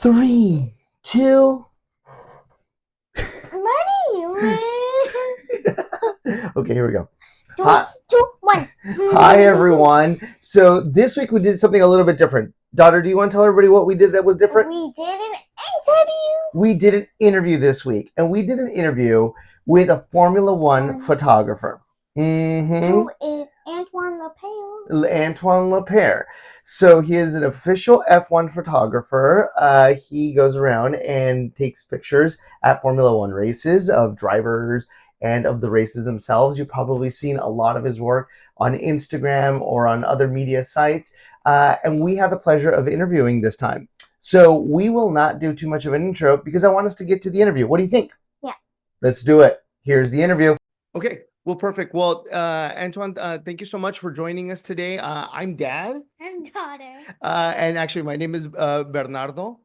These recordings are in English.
Three, two. Money. Okay, here we go. Three, Hi, two, one. hi everyone. So this week we did something a little bit different. Daughter, do you want to tell everybody what we did that was different? We did an interview. We did an interview this week, and we did an interview with a Formula One photographer. Who is Antoine Laperye? Antoine Laperye. So he is an official F1 photographer. He goes around and takes pictures at Formula One races of drivers and of the races themselves. You've probably seen a lot of his work on Instagram or on other media sites. And we had the pleasure of interviewing this time. So we will not do too much of an intro because I want us to get to the interview. What do you think? Yeah. Let's do it. Here's the interview. Okay. Well, perfect. Well, Antoine, thank you so much for joining us today. I'm Dad. I'm daughter. And actually, my name is Bernardo.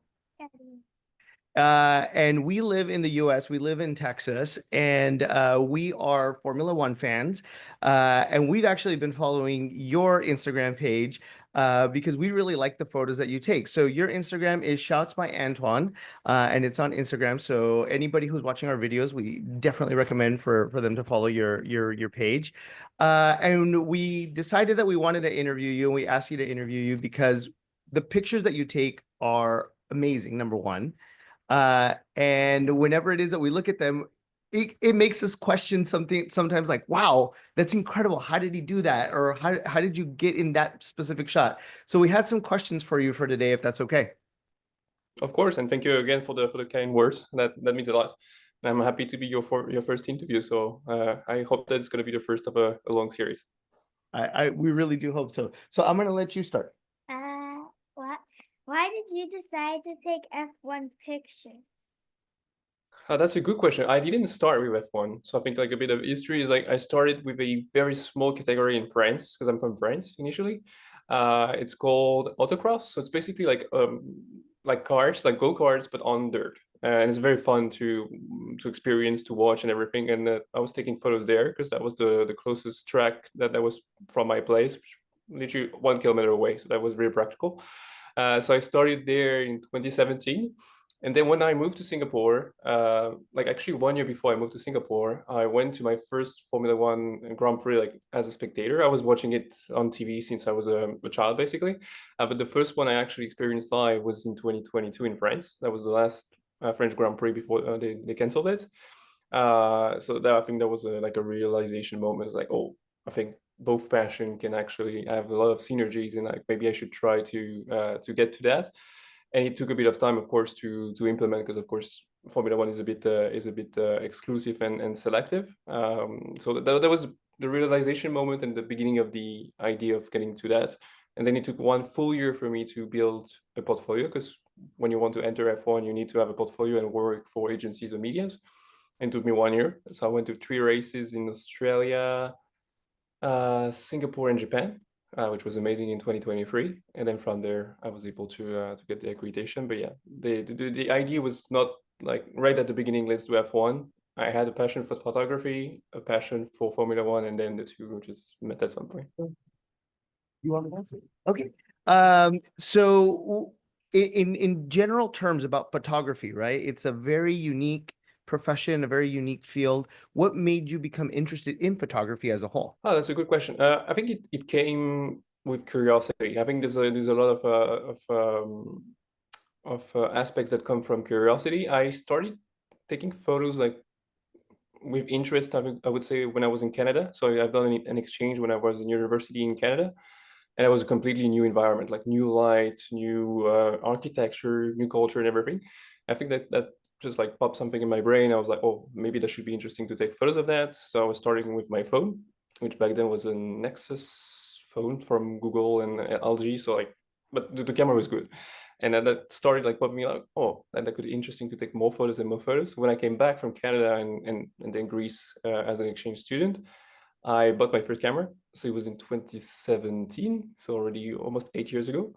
And we live in the US. We live in Texas, and we are Formula One fans. And we've actually been following your Instagram page because we really like the photos that you take. So your Instagram is Shouts by Antoine, and it's on Instagram. So anybody who's watching our videos, we definitely recommend for them to follow your page. And we decided that we wanted to interview you, and we asked you to interview you because the pictures that you take are amazing, number one. And whenever it is that we look at them, it makes us question something sometimes like, wow, that's incredible. How did he do that? Or how did you get in that specific shot? So we had some questions for you for today, if that's okay. Of course, and thank you again for the kind words. That means a lot. I'm happy to be your first interview. So I hope that's going to be the first of a long series. We really do hope so. So I'm going to let you start. What? Why did you decide to take F1 pictures? That's a good question. I didn't start with F1. So I think like a bit of history is like I started with a very small category in France because I'm from France initially. It's called autocross. So it's basically like cars, like go-karts, but on dirt. And it's very fun to experience, to watch and everything. And I was taking photos there because that was the closest track that was from my place, literally 1 kilometer away. So that was very practical. So I started there in 2017. And then when I moved to Singapore, like actually 1 year before I moved to Singapore, I went to my first Formula One Grand Prix like as a spectator. I was watching it on TV since I was a child, basically. But the first one I actually experienced live was in 2022 in France. That was the last French Grand Prix before they canceled it. So that I think that was like a realization moment. Like, oh, I think both passion can actually have a lot of synergies, and like maybe I should try to get to that. And it took a bit of time, of course, to implement because, of course, Formula One is a bit exclusive and selective. So that was the realization moment and the beginning of the idea of getting to that. And then it took 1 full year for me to build a portfolio because when you want to enter F1, you need to have a portfolio and work for agencies and medias. And it took me 1 year. So I went to 3 races in Australia, Singapore, and Japan. Which was amazing in 2023, and then from there I was able to get the accreditation. But yeah, the idea was not like right at the beginning, let's do F1. I had a passion for photography, a passion for Formula One, and then the two just met at some point. You want to answer? Okay. So in general terms about photography, right? It's a very unique profession, a very unique field. What made you become interested in photography as a whole? Oh, that's a good question. I think it came with curiosity. I think there's a lot of aspects that come from curiosity. I started taking photos like with interest. I would say when I was in Canada. So I've done an exchange when I was in university in Canada, and it was a completely new environment, like new light, new architecture, new culture, and everything. I think that just like popped something in my brain. I was like, oh, maybe that should be interesting to take photos of that. So I was starting with my phone, which back then was a Nexus phone from Google and LG. So like, but the camera was good. And then that started like put me like, oh, that could be interesting to take more photos and more photos. When I came back from Canada and then Greece as an exchange student, I bought my first camera. So it was in 2017, so already almost 8 years ago.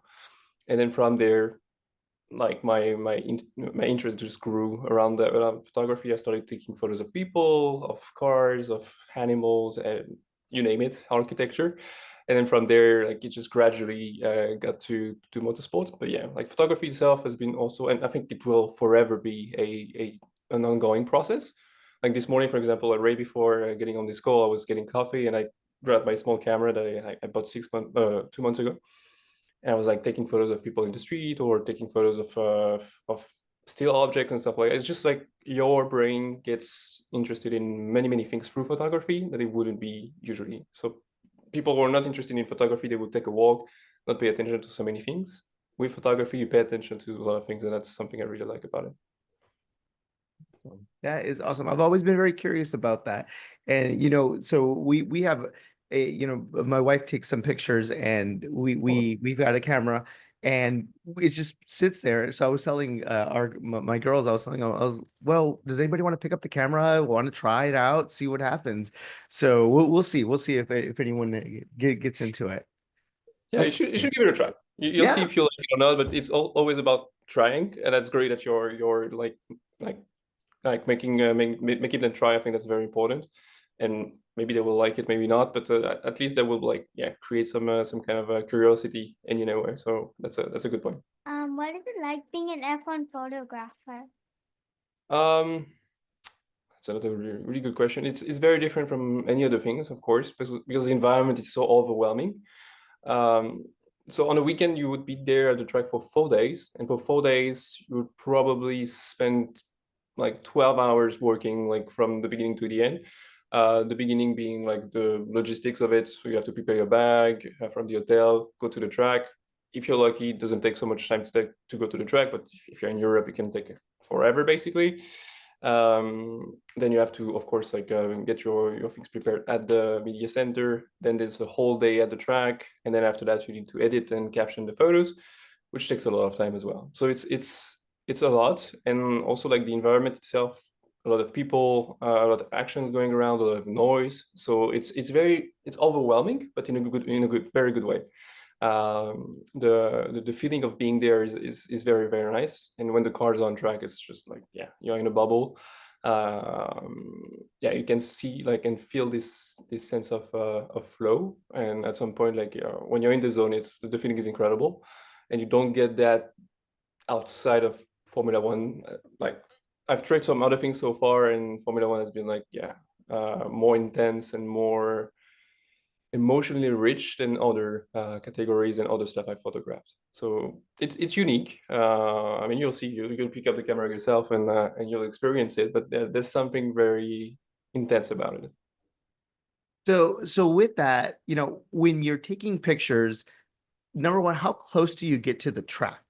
And then from there, like my interest just grew around photography. I started taking photos of people, of cars, of animals, and you name it, architecture. And then from there, like it just gradually got to motorsport. But yeah, like photography itself has been also, and I think it will forever be an ongoing process. Like this morning, for example, right before getting on this call, I was getting coffee and I grabbed my small camera that I bought 2 months ago, and I was like taking photos of people in the street or taking photos of still objects and stuff like that. It's just like your brain gets interested in many things through photography that it wouldn't be usually. So people who are not interested in photography, they would take a walk, not pay attention to so many things. With photography, you pay attention to a lot of things, and that's something I really like about it. That is awesome. I've always been very curious about that. And so we have my wife takes some pictures and we've got a camera and it just sits there. So I was telling my girls, I was telling them, well, does anybody want to pick up the camera? Want to try it out, see what happens? So we'll see. We'll see if anyone gets into it. Yeah, you should give it a try. You'll see Yeah. if you like it or not, but it's always about trying, and that's great that you're like making them try. I think that's very important, and maybe they will like it, maybe not, but at least they will create some kind of curiosity in So that's a good point. What is it like being an F1 photographer? Um, That's another really good question. It's very different from any other things, of course, because the environment is so overwhelming. Um, so on a weekend, you would be there at the track for 4 days, and for 4 days, you would probably spend like 12 hours working, like from the beginning to the end. The beginning being like the logistics of it. So you have to prepare your bag from the hotel, go to the track. If you're lucky, it doesn't take so much time to go to the track, but if you're in Europe, it can take forever, basically. Then you have to, of course, get your things prepared at the media center. Then there's the whole day at the track, and then after that you need to edit and caption the photos, which takes a lot of time as well. So it's a lot, and also like the environment itself, a lot of people, a lot of actions going around, a lot of noise. So it's overwhelming, but in a very good way. The feeling of being there is very nice, and when the car's on track, it's just like, yeah, you're in a bubble. Yeah, you can see like and feel this sense of flow, and at some point, like when you're in the zone, the feeling is incredible, and you don't get that outside of Formula One. Like I've tried some other things so far, and Formula One has been like, yeah, more intense and more emotionally rich than other categories and other stuff I photographed. So it's unique. I mean, you'll see, you'll pick up the camera yourself and you'll experience it, but there's something very intense about it. So with that, when you're taking pictures, number one, how close do you get to the track?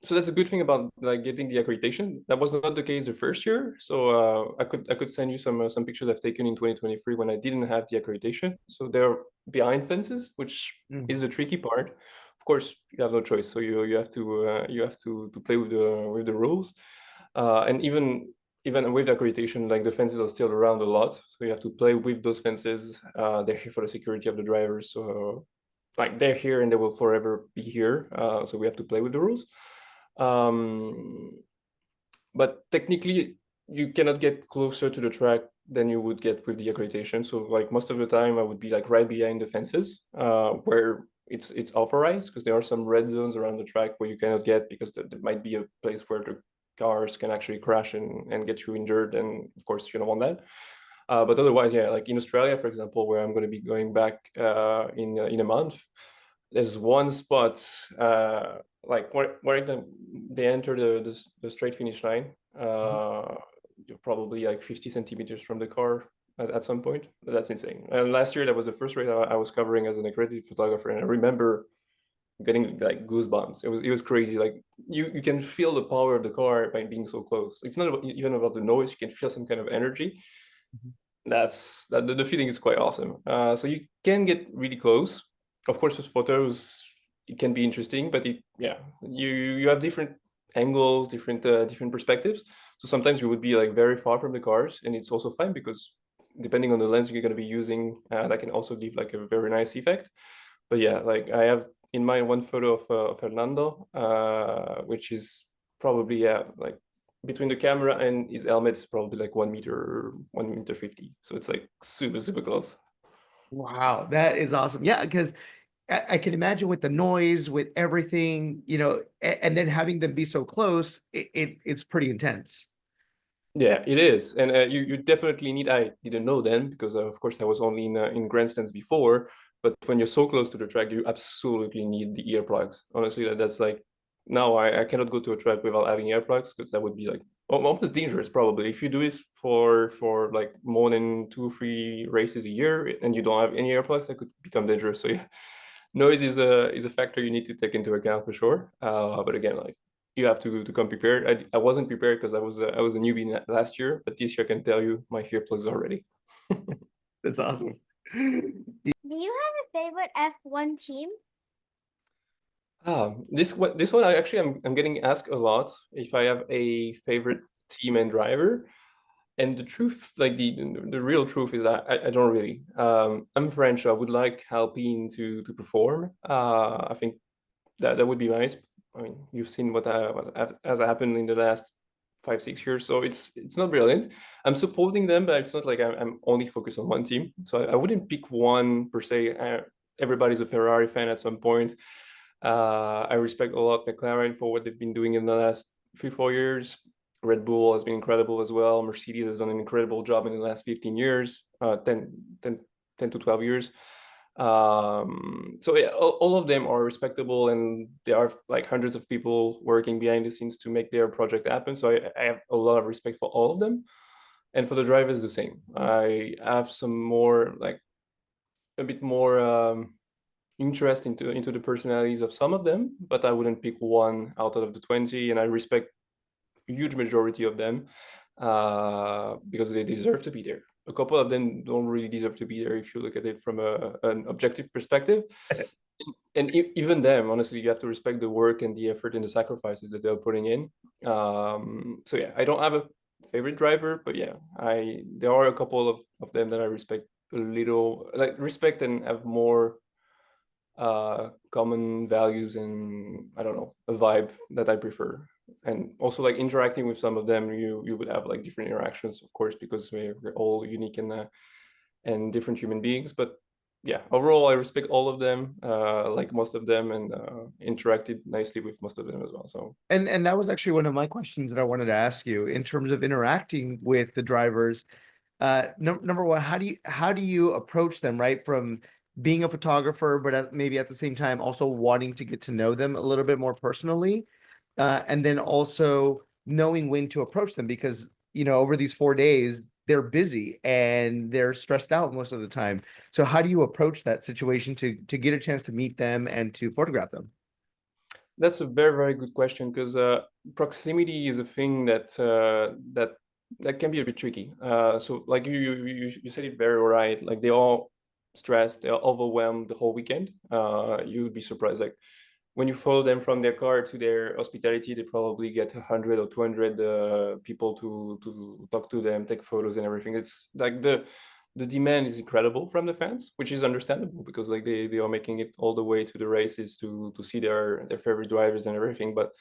So that's a good thing about like getting the accreditation. That was not the case the first year. So I could send you some pictures I've taken in 2023 when I didn't have the accreditation. So they're behind fences, which is the tricky part. Of course, you have no choice. So you have to play with the rules. And even with accreditation, like the fences are still around a lot. So you have to play with those fences. They're here for the security of the drivers. So like they're here and they will forever be here. So we have to play with the rules. But technically, you cannot get closer to the track than you would get with the accreditation. So like most of the time, I would be like right behind the fences, where it's authorized, because there are some red zones around the track where you cannot get, because there might be a place where the cars can actually crash and get you injured, and of course you don't want that. But otherwise, yeah, like in Australia, for example, where I'm going to be going back in a month, there's one spot like where they enter the straight finish line. You're probably like 50 centimeters from the car at some point. That's insane. And last year, that was the first race I was covering as an accredited photographer, and I remember getting like goosebumps. It was crazy. Like you can feel the power of the car by being so close. It's not even about the noise. You can feel some kind of energy. The feeling is quite awesome. So you can get really close. Of course, with photos, it can be interesting, but you have different angles, different perspectives. So sometimes you would be like very far from the cars, and it's also fine, because depending on the lens you're going to be using, that can also give like a very nice effect. But yeah, like I have in mind one photo of Fernando, which is probably like between the camera and his helmet is probably like 1 meter, 1 meter 50. So it's like super close. Wow, that is awesome. Yeah, because I can imagine with the noise, with everything, and then having them be so close, it's pretty intense. Yeah, it is, and you definitely need. I didn't know then because of course I was only in grandstands before. But when you're so close to the track, you absolutely need the earplugs. Honestly, that's like now I cannot go to a track without having earplugs because that would be like almost dangerous probably. If you do this for like more than 2 3 races a year and you don't have any earplugs, that could become dangerous. So yeah, noise is a factor you need to take into account for sure. But again, like you have to come prepared. I wasn't prepared because I was a newbie last year, but this year I can tell you my earplugs are ready. That's awesome. Do you have a favorite F1 team? This one I'm getting asked a lot if I have a favorite team and driver. And the truth, like the real truth is that I don't really. I'm French, so I would like Alpine to perform. I think that would be nice. I mean, you've seen what has happened in the last 5 6 years, so it's not brilliant. I'm supporting them, but it's not like I'm only focused on one team. So I wouldn't pick one per se. Everybody's a Ferrari fan at some point. I respect a lot McLaren for what they've been doing in the last 3 4 years. Red Bull has been incredible as well. Mercedes has done an incredible job in the last 15 years, 10 to 12 years. So yeah, all of them are respectable, and there are like hundreds of people working behind the scenes to make their project happen. So I have a lot of respect for all of them, and for the drivers the same. I have some more like a bit more interest into the personalities of some of them, but I wouldn't pick one out of the 20, and I respect a huge majority of them because they deserve to be there. A couple of them don't really deserve to be there if you look at it from an objective perspective. And even them, honestly, you have to respect the work and the effort and the sacrifices that they're putting in. So yeah, I don't have a favorite driver, but yeah, there are a couple of them that I respect a little, like respect and have more common values and I don't know, a vibe that I prefer. And also like interacting with some of them, you would have like different interactions, of course, because we're all unique and different human beings. But yeah, overall, I respect all of them, like most of them, and interacted nicely with most of them as well. So And that was actually one of my questions that I wanted to ask you in terms of interacting with the drivers. Number one, how do you approach them, right? From being a photographer, but maybe at the same time also wanting to get to know them a little bit more personally, and then also knowing when to approach them because over these 4 days they're busy and they're stressed out most of the time. So how do you approach that situation to get a chance to meet them and to photograph them? that's a very, very good question because proximity is a thing that can be a bit tricky. So like you said it very right. Like they're all stressed, they're overwhelmed the whole weekend. You would be surprised. Like when you follow them from their car to their hospitality, they probably get 100 or 200 people to talk to them, take photos and everything. It's like the demand is incredible from the fans, which is understandable because like they are making it all the way to the races to see their favorite drivers and everything. But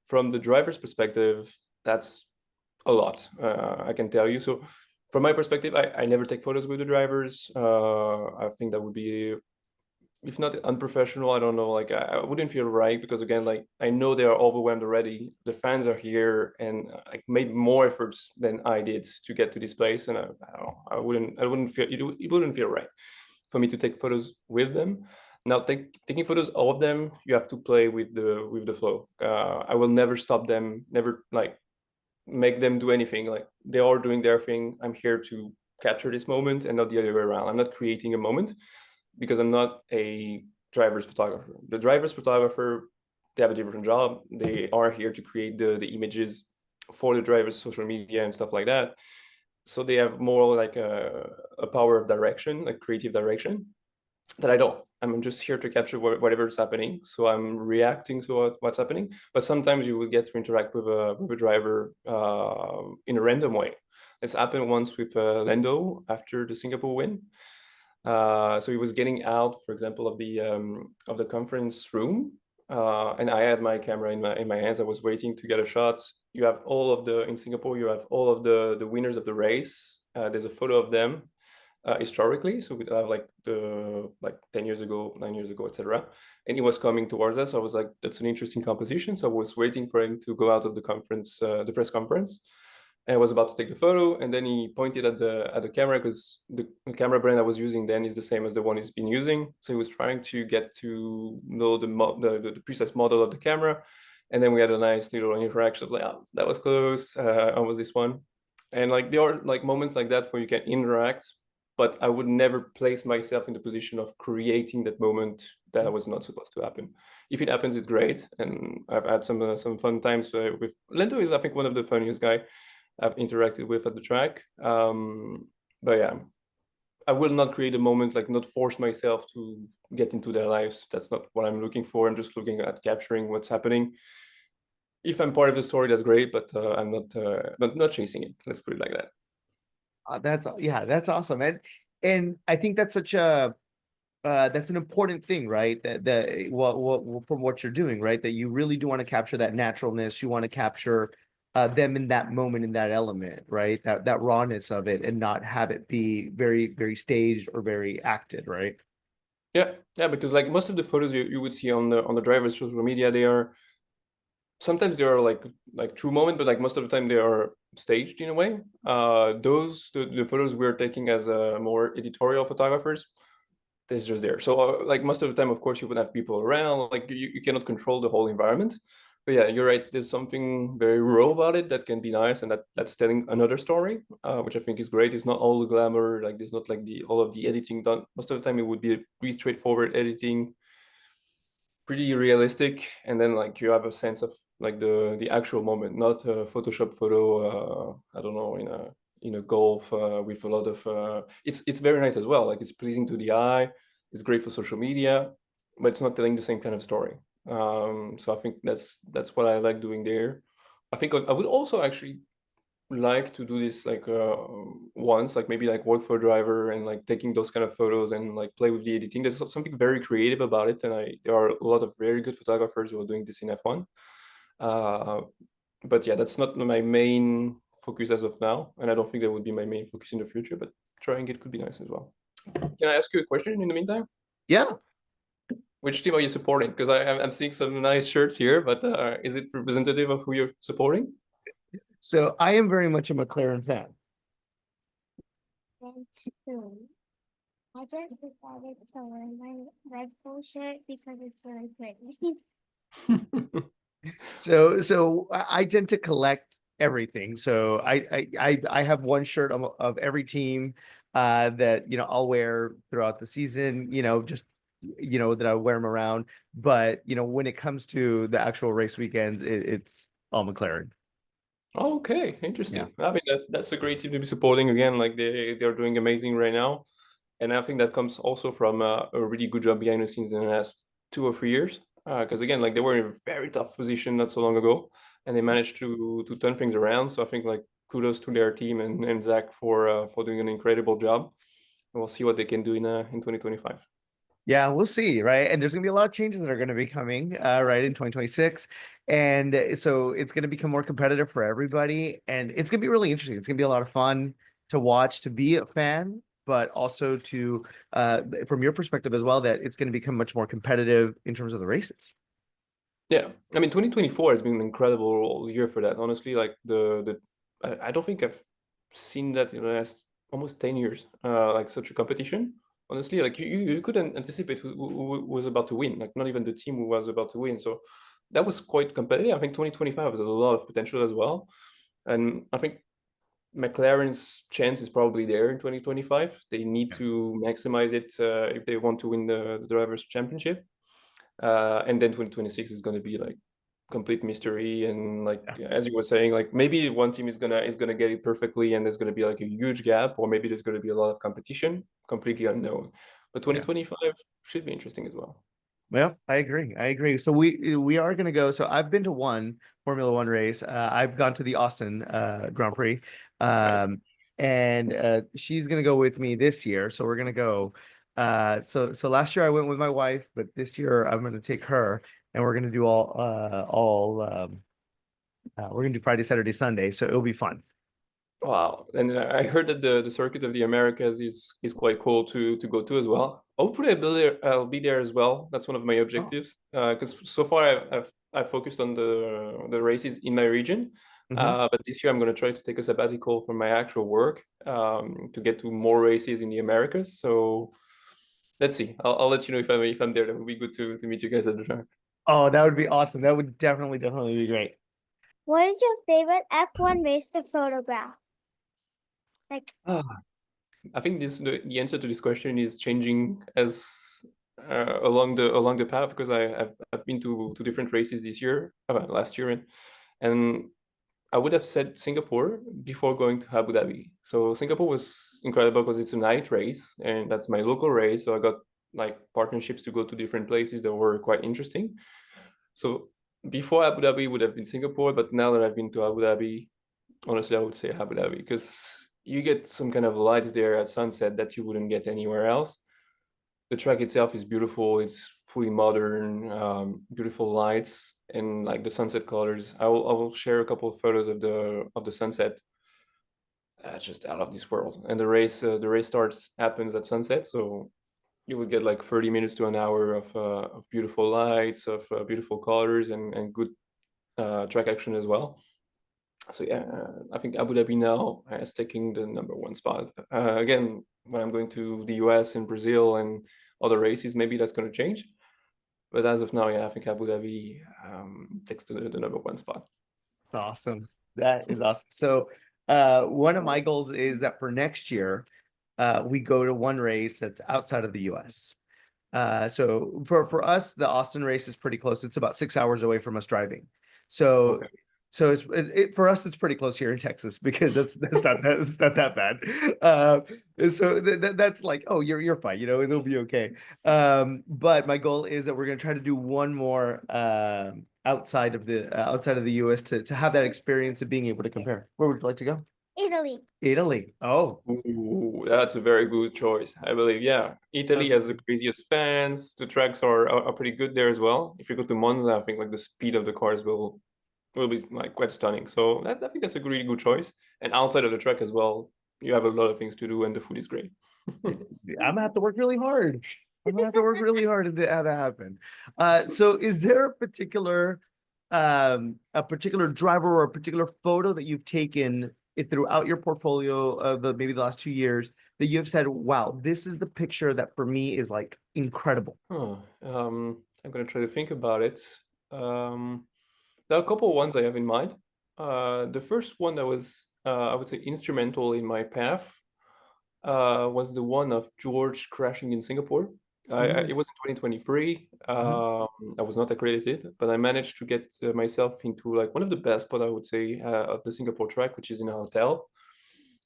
from the driver's perspective, that's a lot, I can tell you. So from my perspective, I never take photos with the drivers. I think that would be, if not unprofessional, I don't know, like I wouldn't feel right because again, like I know they are overwhelmed already. The fans are here and like made more efforts than I did to get to this place, and I don't know, I wouldn't feel it wouldn't feel right for me to take photos with them. Now, taking photos of them, you have to play with the flow. I will never stop them, never like make them do anything. Like they are doing their thing. I'm here to capture this moment and not the other way around. I'm not creating a moment because I'm not a driver's photographer. The driver's photographer, they have a different job. They are here to create the images for the driver's social media and stuff like that. So they have more like a power of direction, like creative direction that I don't. I'm just here to capture whatever is happening. So I'm reacting to what's happening. But sometimes you will get to interact with a driver in a random way. This happened once with Lando after the Singapore win. So he was getting out, for example, of the conference room, and I had my camera in my hands. I was waiting to get a shot. You have all of the in Singapore. You have all of the winners of the race. There's a photo of them historically. So we like 10 years ago, 9 years ago, etc. And he was coming towards us. So I was like, that's an interesting composition. So I was waiting for him to go out of the conference, the press conference. And I was about to take the photo, and then he pointed at the camera, because the camera brand I was using then is the same as the one he's been using. So he was trying to get to know the precise model of the camera. And then we had a nice little interaction, like, oh, that was close. I was this one. And like there are like moments like that where you can interact, but I would never place myself in the position of creating that moment that was not supposed to happen. If it happens, it's great, and I've had some fun times with Lento. Is I think one of the funniest guy I've interacted with at the track. But yeah, I will not create a moment, like not force myself to get into their lives. That's not what I'm looking for. I'm just looking at capturing what's happening. If I'm part of the story, that's great, but I'm not chasing it. Let's put it like that. That's awesome. And I think that's such a that's an important thing, right? That what from what you're doing, right? That you really do want to capture that naturalness. You want to capture them in that moment, in that element, right? That rawness of it, and not have it be very, very staged or very acted, right? Yeah, because like most of the photos you would see on the driver's social media, they are sometimes they are like true moment, but like most of the time they are staged in a way. The photos we're taking as more editorial photographers, it's just there. So like most of the time, of course, you would have people around, like you cannot control the whole environment. But yeah, you're right, there's something very raw about it that can be nice, and that's telling another story, which I think is great. It's not all the glamour, like there's not like the all of the editing done. Most of the time it would be a pretty straightforward editing, pretty realistic, and then like you have a sense of like the actual moment, not a Photoshop photo. I don't know, in a golf with a lot of. It's very nice as well. Like it's pleasing to the eye. It's great for social media, but it's not telling the same kind of story. So I think that's what I like doing there. I think I would also actually like to do this like once, like maybe like work for a driver and like taking those kind of photos and like play with the editing. There's something very creative about it, and there are a lot of very good photographers who are doing this in F1. uh, but yeah, that's not my main focus as of now, and I don't think that would be my main focus in the future, but trying it could be nice as well. Can I ask you a question in the meantime? Yeah. Which team are you supporting? Because I'm seeing some nice shirts here, but is it representative of who you're supporting? So I am very much a McLaren fan. And two, I just decided to wear my Red Bull shirt because it's really pretty. So I tend to collect everything. So I have one shirt of every team that I'll wear throughout the season. Just that I wear them around. But when it comes to the actual race weekends, it's all McLaren. Okay, Yeah. interesting. I mean that's a great team to be supporting again. Like they're doing amazing right now, and I think that comes also from a really good job behind the scenes in the last 2 or 3 years. Because again, like they were in a very tough position not so long ago, and they managed to turn things around. So I think like kudos to their team and Zach for doing an incredible job. And we'll see what they can do in 2025. Yeah, we'll see, right? And there's going to be a lot of changes that are going to be coming, right, in 2026. And so it's going to become more competitive for everybody. And it's going to be really interesting. It's going to be a lot of fun to watch, to be a fan, but also from your perspective as well, that it's going to become much more competitive in terms of the races. Yeah, I mean, 2024 has been an incredible year for that. Honestly, like I don't think I've seen that in the last almost 10 years. Like such a competition. Honestly, like you couldn't anticipate who was about to win. Like not even the team who was about to win. So that was quite competitive. I think 2025 has a lot of potential as well, and I think McLaren's chance is probably there in 2025. They need Yeah. to maximize it if they want to win the drivers' championship. And then 2026 is going to be like complete mystery, and like Yeah. as you were saying, like maybe one team is gonna get it perfectly, and there's going to be like a huge gap, or maybe there's going to be a lot of competition, completely unknown. But Yeah. 2025 should be interesting as well. Well, I agree. I agree. So we are going to go. So I've been to one Formula One race. I've gone to the Austin Grand Prix, Nice. and she's going to go with me this year. So we're going to go. So last year I went with my wife, but this year I'm going to take her, and we're going to do all we're going to do Friday, Saturday, Sunday. So it'll be fun. Wow, and I heard that the circuit of the Americas is quite cool to go to as well. Hopefully, I'll be there as well. That's one of my Oh. objectives. Because so far I've focused on the races in my region. Mhm. But this year I'm going to try to take a sabbatical from my actual work to get to more races in the Americas. So let's see. I'll let you know if I'm there. That would be good to meet you guys at the track. Oh, that would be awesome. That would definitely be great. What is your favorite F1 race to photograph? Like, I think the answer to this question is changing as along the path because I've been to different races this year, last year, and I would have said Singapore before going to Abu Dhabi. So Singapore was incredible because it's a night race and that's my local race. So I got like partnerships to go to different places that were quite interesting. So before Abu Dhabi would have been Singapore, but now that I've been to Abu Dhabi, honestly, I would say Abu Dhabi because you get some kind of lights there at sunset that you wouldn't get anywhere else. The track itself is beautiful. It's fully modern, beautiful lights and like the sunset colors. I will share a couple of photos of the sunset. Just out of this world. And the race starts happens at sunset, so you would get like 30 minutes to an hour of beautiful lights, of beautiful colors, and good track action as well. So yeah, I think Abu Dhabi now is taking the number one spot. Again, when I'm going to the US and Brazil and other races, maybe that's going to change. But as of now, yeah, I think Abu Dhabi takes the number one spot. Awesome. That is awesome. So, one of my goals is that for next year, we go to one race that's outside of the US. So for us, the Austin race is pretty close. It's about 6 hours away from us driving. So Okay. for us, it's pretty close here in Texas because that's not that bad. So that's like, oh, you're fine, it'll be okay. But my goal is that we're gonna try to do one more outside of the US to have that experience of being able to compare. Where would you like to go? Italy. Italy. Oh, Ooh, that's a very good choice, I believe. Yeah, Italy has the okay. craziest fans. The tracks are pretty good there as well. If you go to Monza, I think like the speed of the cars will be like quite stunning. So I think that's a really good choice. And outside of the track as well, you have a lot of things to do, and the food is great. I'm gonna have to work really hard. I'm gonna have to work really hard to have that happen. So is there a particular driver or a particular photo that you've taken throughout your portfolio of maybe the last 2 years that you have said, wow, this is the picture that for me is like incredible? Oh, I'm gonna try to think about it. There are a couple of ones I have in mind. The first one that was, I would say, instrumental in my path was the one of George crashing in Singapore. Mhm, It was in 2023. mhm, I was not accredited, but I managed to get myself into like one of the best spot, I would say, of the Singapore track, which is in a hotel.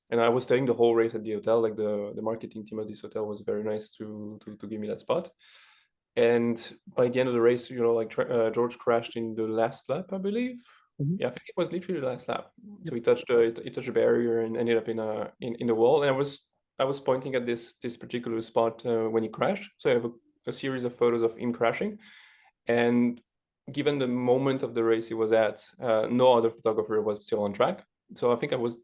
And I was staying the whole race at the hotel. Like the marketing team at this hotel was very nice to give me that spot. And by the end of the race, like George crashed in the last lap, I believe. mhm. Yeah, I think it was literally the last lap. So he touched a barrier and ended up in the wall. And I was pointing at this particular spot when he crashed. So I have a series of photos of him crashing. And given the moment of the race he was at, no other photographer was still on track. So I think I was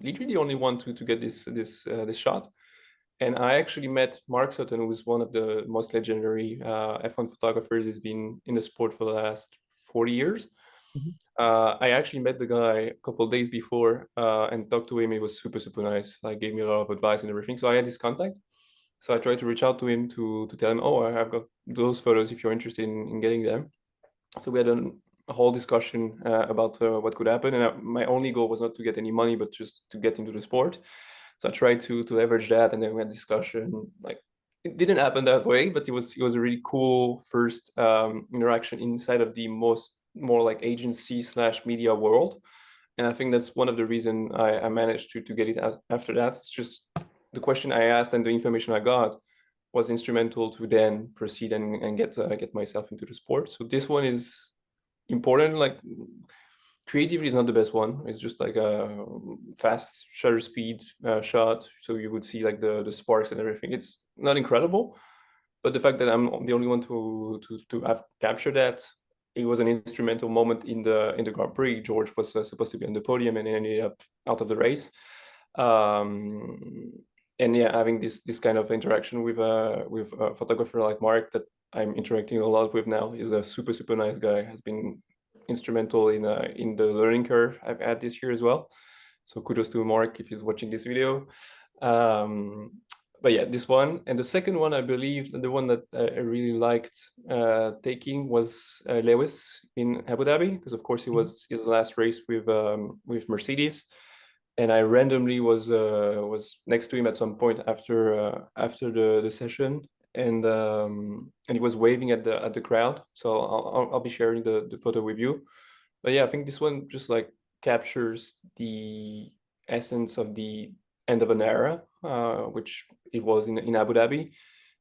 literally the only one to get this shot. And I actually met Mark Sutton, who is one of the most legendary F1 photographers. He's been in the sport for the last 40 years. Mhm. I actually met the guy a couple of days before and talked to him. He was super, super nice. Like gave me a lot of advice and everything. So I had his contact. So I tried to reach out to him to tell him, oh, I've got those photos if you're interested in getting them. So we had a whole discussion about what could happen. And my only goal was not to get any money, but just to get into the sport. So I tried to leverage that, and then we had discussion. Like it didn't happen that way, but it was a really cool first interaction inside of the more like agency slash media world. And I think that's one of the reason I managed to get it after that. It's just the question I asked and the information I got was instrumental to then proceed and get myself into the sport. So this one is important. Like creativity is not the best one. It's just like a fast shutter speed shot. So you would see like the sparks and everything. It's not incredible, but the fact that I'm the only one to have captured that it was an instrumental moment in the Grand Prix. George was supposed to be on the podium and ended up out of the race. And yeah, having this kind of interaction with a photographer like Mark that I'm interacting a lot with now, is a super nice guy. Has been instrumental in the learning curve I've had this year as well. So kudos to Mark if he's watching this video. But yeah, this one. And the second one, I believe, the one that I really liked taking was Lewis in Abu Dhabi, because of course it was his last race with Mercedes, and I randomly was next to him at some point after the session, and he was waving at the crowd. So I'll be sharing the photo with you. But yeah, I think this one just like captures the essence of the end of an era, which it was in Abu Dhabi,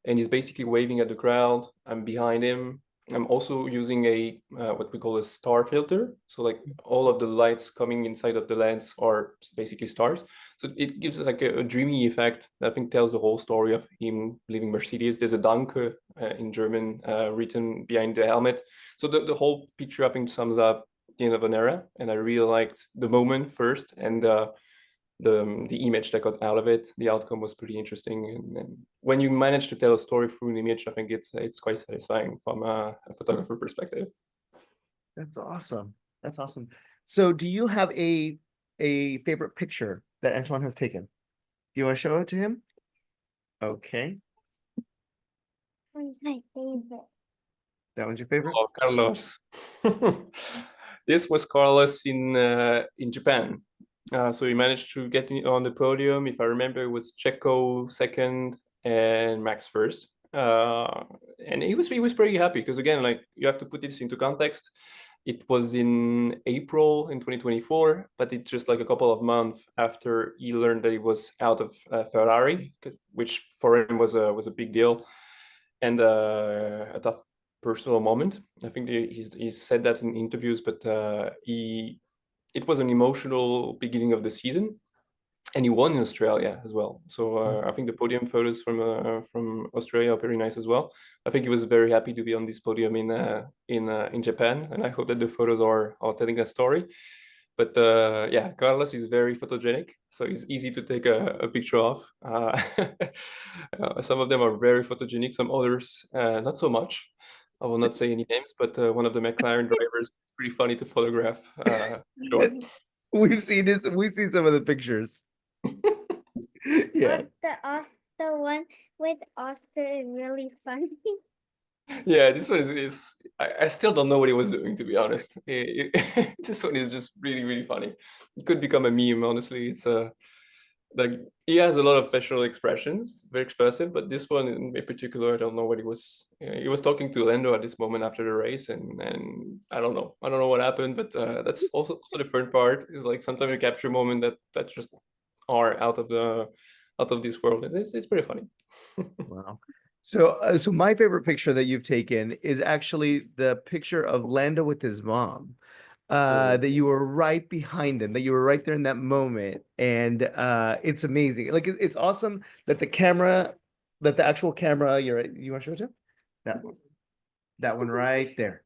and he's basically waving at the crowd. I'm behind him. I'm also using a what we call a star filter. So like all of the lights coming inside of the lens are basically stars. So it gives like a dreamy effect that I think tells the whole story of him leaving Mercedes. There's a Danke in German written behind the helmet. So the whole picture I think sums up the end of an era, and I really liked the moment first, and the image that got out of it. The outcome was pretty interesting, and when you manage to tell a story through an image, I think it's quite satisfying from a photographer perspective. That's awesome. That's awesome. So do you have a favorite picture that Antoine has taken? Do you want to show it to him? Okay. One's my favorite. That one's your favorite? Oh, Carlos. This was Carlos in Japan. So he managed to get on the podium. If I remember, it was Checo second and Max first. And he was pretty happy because, again, like, you have to put this into context. It was in April in 2024, but it's just like a couple of months after he learned that he was out of Ferrari, which for him was a big deal, and a tough personal moment. I think he's said that in interviews, but it was an emotional beginning of the season, and he won in Australia as well. So I think the podium photos from Australia are very nice as well. I think he was very happy to be on this podium in Japan, and I hope that the photos are telling that story. But yeah, Carlos is very photogenic, so it's easy to take a picture of. Some of them are very photogenic, some others not so much. I will not say any names, but one of the McLaren drivers is pretty funny to photograph. Sure. We've seen this. We've seen some of the pictures. Yeah. The one with Oscar is really funny. Yeah, this one is I still don't know what he was doing, to be honest. This one is just really funny. It could become a meme, honestly. It's like he has a lot of facial expressions, very expressive, but this one in particular, I don't know what he was. He was talking to Lando at this moment after the race, and I don't know what happened, but that's also the fun part. Is like sometimes you capture a moment that just are out of this world. It's pretty funny. Wow. So my favorite picture that you've taken is actually the picture of Lando with his mom. That you were right behind them, that you were right there in that moment, and it's amazing. Like it's awesome that the actual camera. You want to show it to him? That one right there,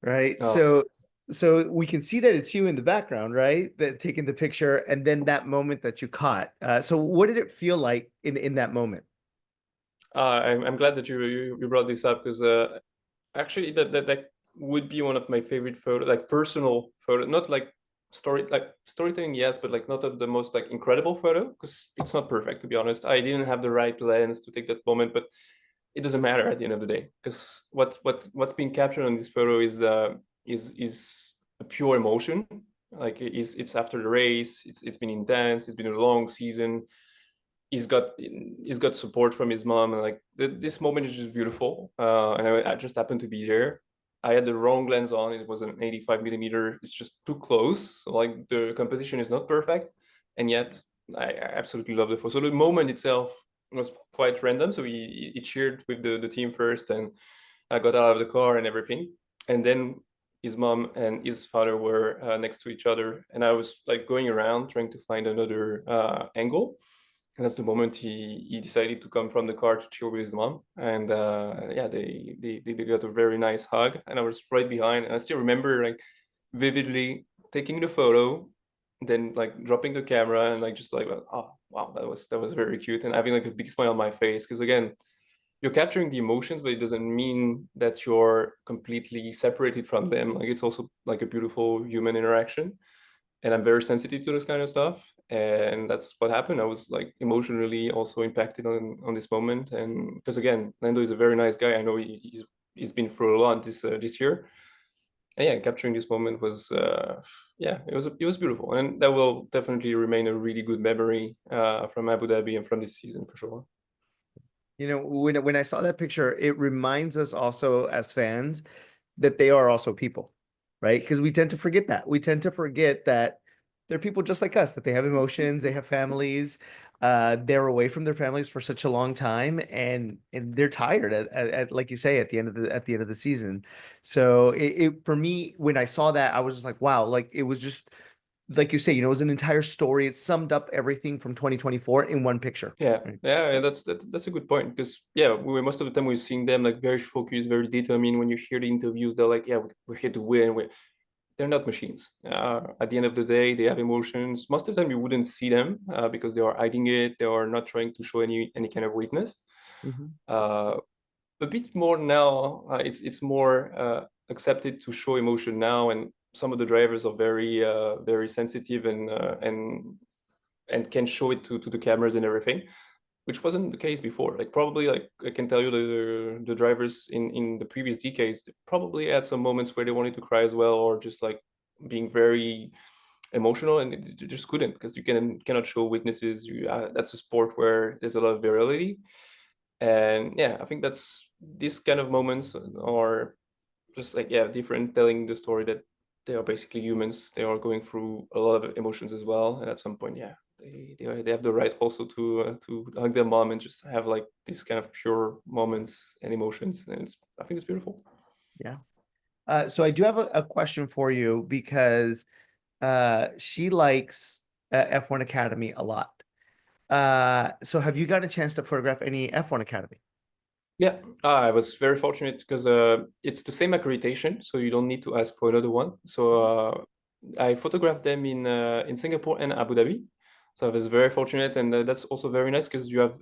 right? Oh. So we can see that it's you in the background, right? That taking the picture, and then that moment that you caught. So what did it feel like in that moment? I'm glad that you brought this up, because actually that would be one of my favorite photo, like personal photo, not like storytelling, yes, but like not of the most like incredible photo, because it's not perfect, to be honest. I didn't have the right lens to take that moment, but it doesn't matter at the end of the day, because what's being captured on this photo is a pure emotion. Like it's after the race, it's been intense, it's been a long season. He's got support from his mom, and like this moment is just beautiful. And I just happened to be there. I had the wrong lens on. It was an 85 millimeter. It's just too close. So like the composition is not perfect, and yet I absolutely love the photo. So the moment itself was quite random. So he cheered with the team first, and I got out of the car and everything, and then his mom and his father were next to each other, and I was like going around trying to find another angle, And that's the moment he decided to come from the car to cheer with his mom. And yeah, they got a very nice hug, and I was right behind. And I still remember like vividly taking the photo, then like dropping the camera and like just like, oh wow, that was very cute, and having like a big smile on my face, because again, you're capturing the emotions, but it doesn't mean that you're completely separated from them. Like it's also like a beautiful human interaction, and I'm very sensitive to this kind of stuff. And that's what happened. I was like emotionally also impacted on this moment, and because again, Lando is a very nice guy. I know he's been through a lot this year. And yeah, capturing this moment was yeah, it was beautiful, and that will definitely remain a really good memory from Abu Dhabi and from this season for sure. You know, when I saw that picture, it reminds us also as fans that they are also people, right? Because we tend to forget that. We tend to forget that they're people just like us, that they have emotions, they have families, they're away from their families for such a long time, and they're tired at like you say at the end of the season. So it for me, when I saw that, I was just like, wow, like it was just like you say, you know, it was an entire story. It summed up everything from 2024 in one picture. Yeah, Right. yeah, that's a good point, because yeah, most of the time we've seen them like very focused, very determined. When you hear the interviews, they're like, yeah, we're here to win. They're not machines. At the end of the day, they have emotions. Most of the time, you wouldn't see them because they are hiding it. They are not trying to show any kind of weakness. Mhm. Uh, a bit more now, it's more accepted to show emotion now, and some of the drivers are very sensitive and can show it to the cameras and everything, which wasn't the case before. Like probably, like I can tell you, the drivers in the previous decades probably had some moments where they wanted to cry as well, or just like being very emotional, and they just couldn't, because you cannot show weaknesses. That's a sport where there's a lot of virility. And yeah, I think that's these kind of moments are just like, yeah, different, telling the story that they are basically humans. They are going through a lot of emotions as well, and at some point, yeah, they have the right also to hug their mom and just have like these kind of pure moments and emotions, and I think it's beautiful. Yeah. So I do have a question for you because she likes F1 Academy a lot. So have you got a chance to photograph any F1 Academy? Yeah, I was very fortunate because it's the same accreditation, so you don't need to ask for another one. So I photographed them in Singapore and Abu Dhabi. So I was very fortunate, and that's also very nice because you have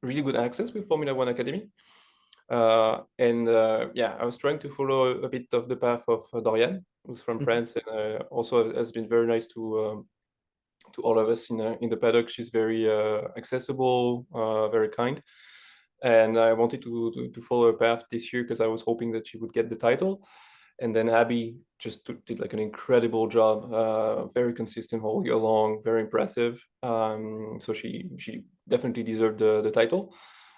really good access with Formula One Academy. And yeah, I was trying to follow a bit of the path of Dorian, who's from Mhm. France, and also has been very nice to all of us in the paddock. She's very accessible, very kind, and I wanted to follow her path this year because I was hoping that she would get the title. And then Abby just did like an incredible job, very consistent whole year long, very impressive. So she definitely deserved the title.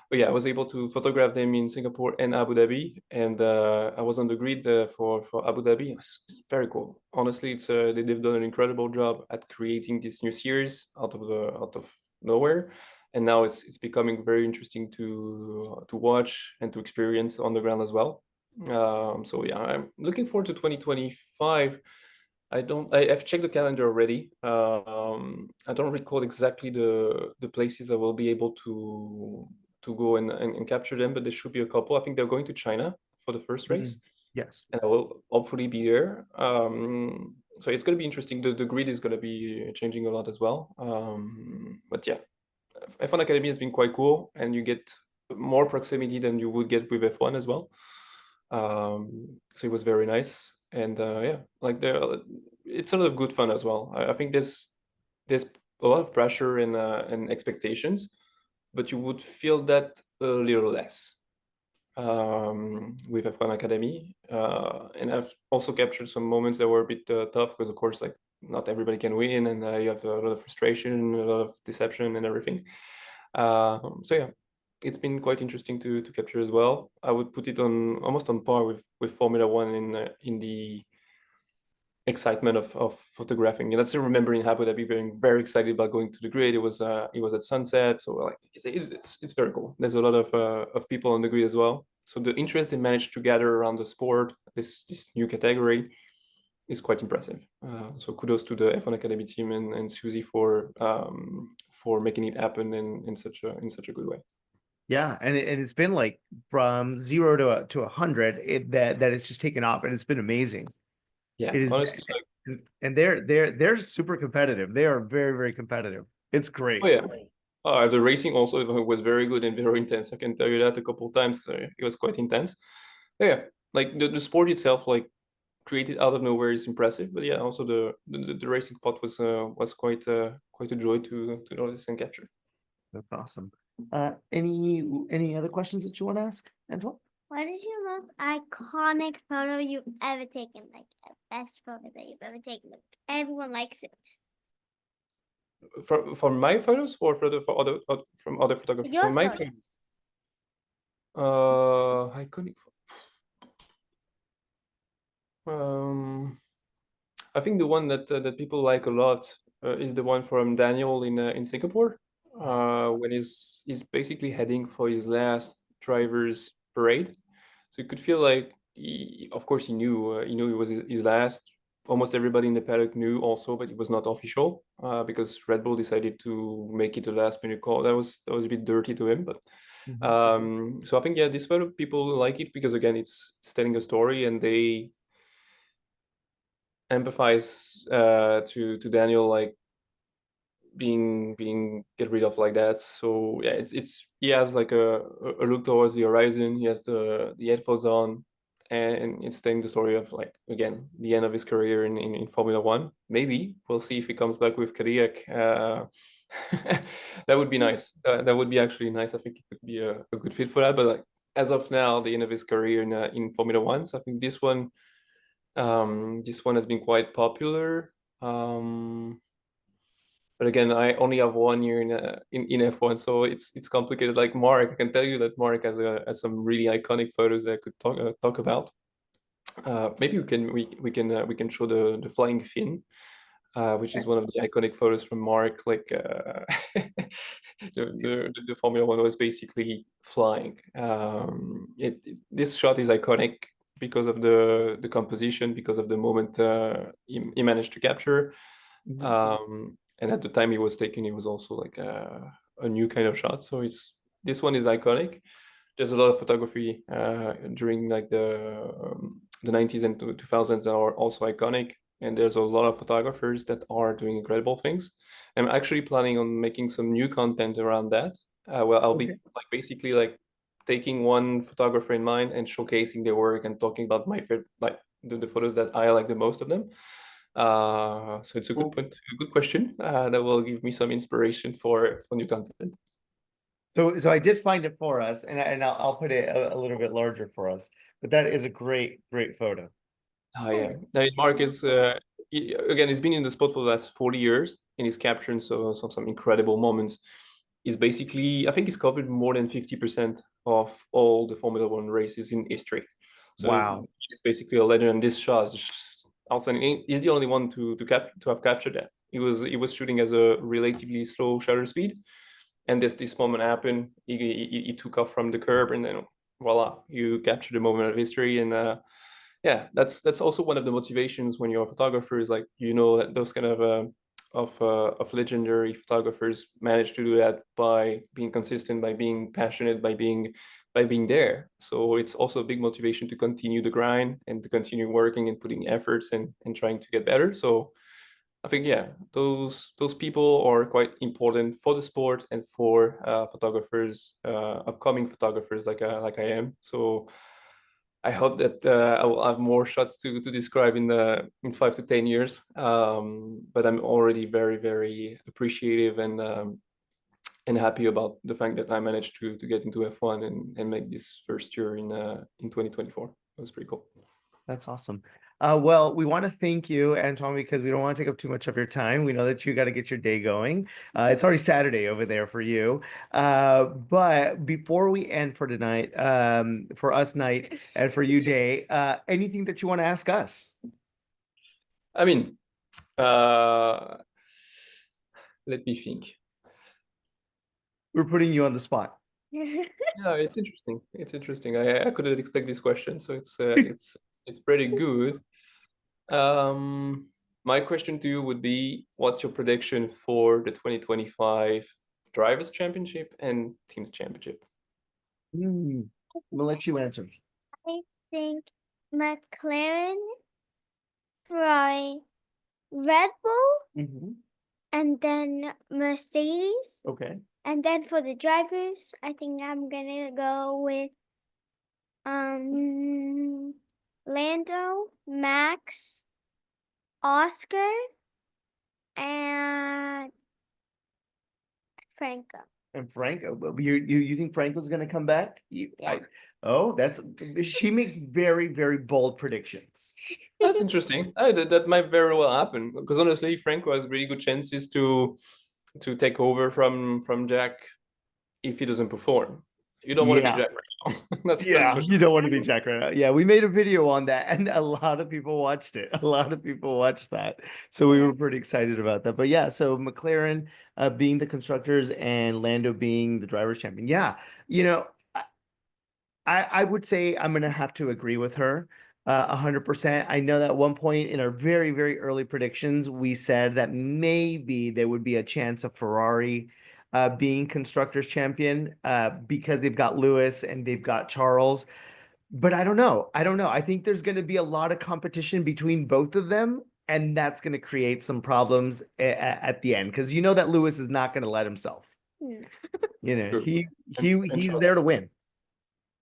But yeah, I was able to photograph them in Singapore and Abu Dhabi, and I was on the grid for Abu Dhabi. It's very cool. Honestly, they've done an incredible job at creating this new series out of nowhere, and now it's becoming very interesting to watch and to experience on the ground as well. So yeah, I'm looking forward to 2025. I've checked the calendar already. I don't recall exactly the places I will be able to go and capture them, but there should be a couple. I think they're going to China for the first race, Mhm. Yes. and I will hopefully be there. So it's going to be interesting. The grid is going to be changing a lot as well. But yeah, F1 Academy has been quite cool, and you get more proximity than you would get with F1 as well. So it was very nice, and yeah, like it's a lot of good fun as well. I think there's a lot of pressure and expectations, but you would feel that a little less with F1 Academy. And I've also captured some moments that were a bit tough because, of course, like not everybody can win, and you have a lot of frustration, a lot of deception, and everything. So yeah, it's been quite interesting to capture as well. I would put it on almost on par with Formula One in the excitement of photographing. And I still remember in Abu Dhabi being very excited about going to the grid. It was at sunset, so like it's very cool. There's a lot of people on the grid as well. So the interest they managed to gather around the sport, this new category, is quite impressive. So kudos to the F1 Academy team and Susie for making it happen in such a good way. Yeah, and it's been like from 0 to 100 that it's just taken off, and it's been amazing. Yeah, It is, honestly, like, and they're super competitive. They are very, very competitive. It's oh great. yeah. The racing also was very good and very intense. I can tell you that a couple of times. It was quite intense. Yeah, like the sport itself, like created out of nowhere is impressive. But yeah, also the racing part was quite a joy to notice and capture. That's awesome. Any other questions that you want to ask, Antoine? What is your most iconic photo you've ever taken? Like a best photo that you've ever taken. Like, everyone likes it. For my photos or for other from other photographers? Your For my photo. photos, iconic. Um, I think the one that people like a lot is the one from Daniel in Singapore, when he's basically heading for his last driver's parade. So you could feel like of course he knew it was his last. Almost everybody in the paddock knew also, but it was not official because Red Bull decided to make it a last minute call. That was a bit dirty to him, but so I think yeah, this photo people like it because again, it's telling a story and they empathize to Daniel like being get rid of like that. So yeah, it's he has like a look towards the horizon. He has the headphones on, and it's telling the story of like again the end of his career in Formula One. Maybe we'll see if he comes back with Cadillac. That would be nice. That would be actually nice. I think it could be a good fit for that. But like as of now, the end of his career in Formula One. So I think this one has been quite popular. But again, I only have 1 year in F1, so it's complicated. Like Mark, I can tell you that Mark has some really iconic photos that I could talk about. Maybe we can show the flying fin, which is one of the iconic photos from Mark. Like the Formula One was basically flying. This shot is iconic because of the composition, because of the moment he managed to capture. And at the time it was taken, it was also like a new kind of shot. So this one is iconic. There's a lot of photography during like the 90s and 2000s that are also iconic. And there's a lot of photographers that are doing incredible things. I'm actually planning on making some new content around that. Well, I'll be like basically like taking one photographer in mind and showcasing their work and talking about my favorite, like the photos that I like the most of them. So it's a good point, a good question that will give me some inspiration for new content. So I did find it for us, and I'll put it a little bit larger for us. But that is a great photo. Oh yeah, I mean, Mark is again, he's been in the sport for the last 40 years, and he's capturing some incredible moments. He's basically, I think he's covered more than 50% of all the Formula One races in history. So Wow. he's basically a legend. And this shot is just outstanding. He's the only one to have captured that. He was shooting as a relatively slow shutter speed, and this moment happened. He took off from the curb, and then voila, you captured the moment of history. And yeah, that's also one of the motivations when you're a photographer is like that those kind of legendary photographers manage to do that by being consistent, by being passionate, by being there. So it's also a big motivation to continue the grind and to continue working and putting efforts and trying to get better. So I think yeah, those people are quite important for the sport and for photographers, upcoming photographers like I am. So I hope that I will have more shots to describe in 5 to 10 years. But I'm already very appreciative and happy about the fact that I managed to get into F1 and make this first year in 2024. It was pretty cool. That's awesome. Well, we want to thank you, Antoine, because we don't want to take up too much of your time. We know that you got to get your day going. It's already Saturday over there for you. But before we end for tonight, for us night and for you day, anything that you want to ask us? I mean, uh, let me think. We're putting you on the spot. Yeah, it's interesting. It's interesting. I couldn't expect this question, so it's pretty good. Um, my question to you would be, what's your prediction for the 2025 Drivers' Championship and Teams Championship? I'm gonna let you answer. I think McLaren, Ferrari, Red Bull, and then Mercedes. Okay. And then for the drivers, I think I'm gonna go with Lando, Max, Oscar, and Franco. And Franco, but you think Franco's gonna come back? She makes very, very bold predictions. That's interesting. That might very well happen, because honestly, Franco has really good chances to take over from Jack if he doesn't perform. You don't want to be Yeah. Jack right now. That's Yeah, for sure. you don't want to be Jack right now. Yeah, we made a video on that, and a lot of people watched it. A lot of people watched that, so we Yeah. were pretty excited about that. But yeah, so McLaren being the constructors and Lando being the drivers' champion. Yeah, you know, I would say I'm gonna have to agree with her 100%. I know that at one point in our very, very early predictions, we said that maybe there would be a chance of Ferrari being constructors champion because they've got Lewis and they've got Charles. But I don't know. I don't know. I think there's going to be a lot of competition between both of them, and that's going to create some problems at the end because you know that Lewis is not going to let himself. Hmm. You know, True. And he's Charles. there to win.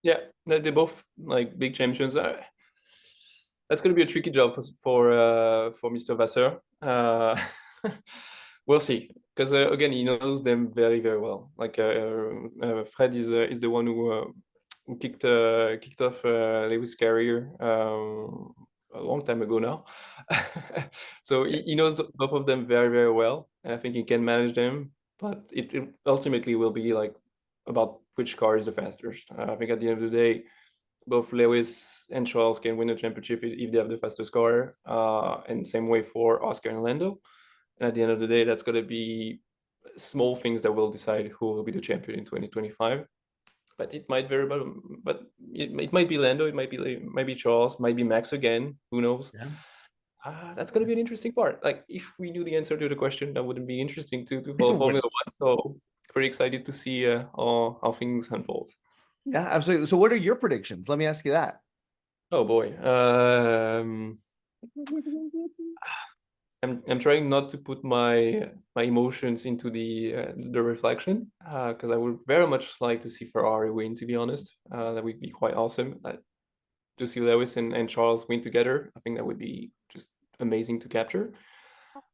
Yeah, they're both like big champions. That's going to be a tricky job for Mr. Vasseur. We'll see, because again, he knows them very, very well. Like Fred is the one who kicked off Lewis' career a long time ago now. So he knows both of them very, very well, and I think he can manage them. But it ultimately will be like about which car is the fastest. I think at the end of the day, both Lewis and Charles can win a championship if they have the fastest car, and same way for Oscar and Lando. And at the end of the day, that's going to be small things that will decide who will be the champion in 2025. But it might very well, but it might be Lando, it might be Charles, might be Max again. Who knows? Yeah. That's going to be an interesting part. Like if we knew the answer to the question, that wouldn't be interesting to follow Formula One. So pretty excited to see how things unfold. Yeah, absolutely. So what are your predictions? Let me ask you that. Oh boy. I'm trying not to put my emotions into the reflection, because I would very much like to see Ferrari win, to be honest. That would be quite awesome. To see Lewis and Charles win together, I think that would be just amazing to capture.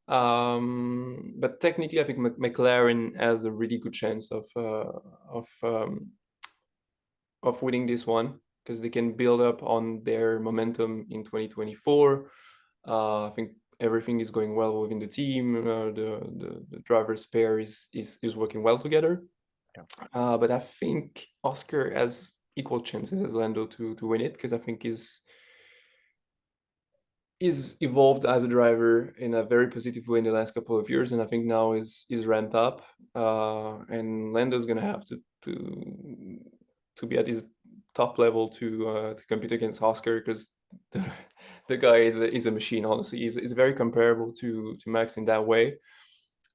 But technically, I think McLaren has a really good chance of winning this one, because they can build up on their momentum in 2024. I think everything is going well within the team. The drivers pair is working well together. Yeah. But I think Oscar has equal chances as Lando to win it, because I think is evolved as a driver in a very positive way in the last couple of years, and I think now is ramped up. And Lando's gonna have to be at his top level to compete against Oscar, because the guy is a machine. Honestly, he's very comparable to Max in that way.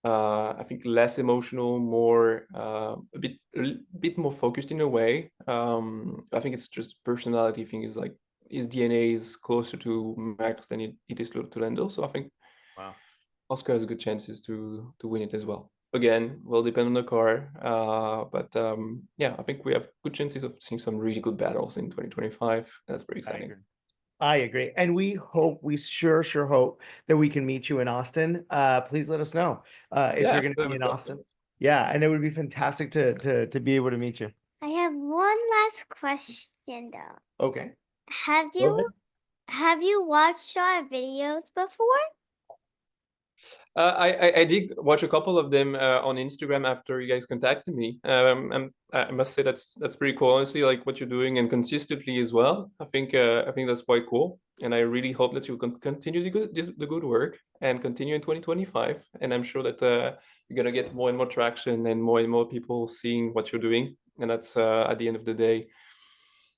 I think less emotional, more a bit more focused in a way. I think it's just personality thing. Is like his DNA is closer to Max than it is to Lando. So I think Oscar has good chances to win it as well. Again, will depend on the car, but yeah, I think we have good chances of seeing some really good battles in 2025. That's pretty exciting. I agree. And we sure hope that we can meet you in Austin. Please let us know if you're going to be in Austin. Yeah, and it would be fantastic to be able to meet you. I have one last question though. Okay. Have you watched our videos before? I did watch a couple of them on Instagram after you guys contacted me. I must say that's pretty cool, honestly, like what you're doing, and consistently as well. I think that's quite cool, and I really hope that you can continue the good work and continue in 2025. And I'm sure that you're gonna get more and more traction and more people seeing what you're doing, and that's at the end of the day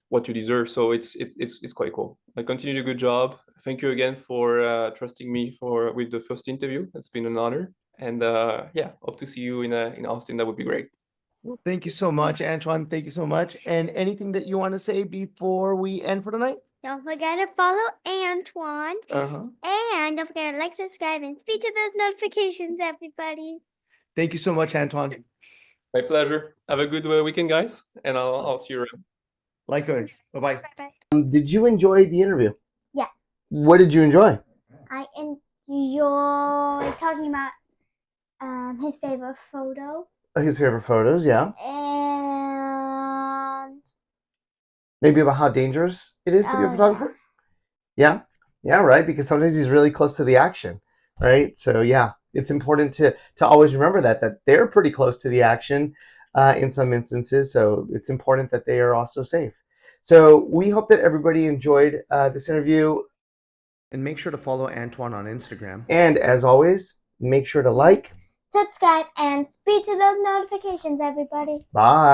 what you deserve. So it's quite cool. Like, continue the good job, thank you again for trusting me with the first interview. It's been an honor. And yeah, hope to see you in Austin. That would be great. Well, thank you so much, Antoine. Thank you so much. And anything that you want to say before we end for tonight? Don't forget to follow Antoine. And don't forget to like, subscribe, and speak to those notifications, everybody. Thank you so much, Antoine. My pleasure. Have a good weekend, guys, and I'll see you around. Likewise. Bye-bye. Bye-bye. Did you enjoy the interview? Yeah. What did you enjoy? I enjoy talking about his favorite photo. His favorite photos, yeah. And Maybe about how dangerous it is to be a photographer? Yeah. Yeah, right. Because sometimes he's really close to the action, right? So yeah, it's important to always remember that they're pretty close to the action in some instances. So it's important that they are also safe. So we hope that everybody enjoyed this interview. And make sure to follow Antoine on Instagram. And as always, make sure to like, subscribe, and speak to those notifications, everybody. Bye.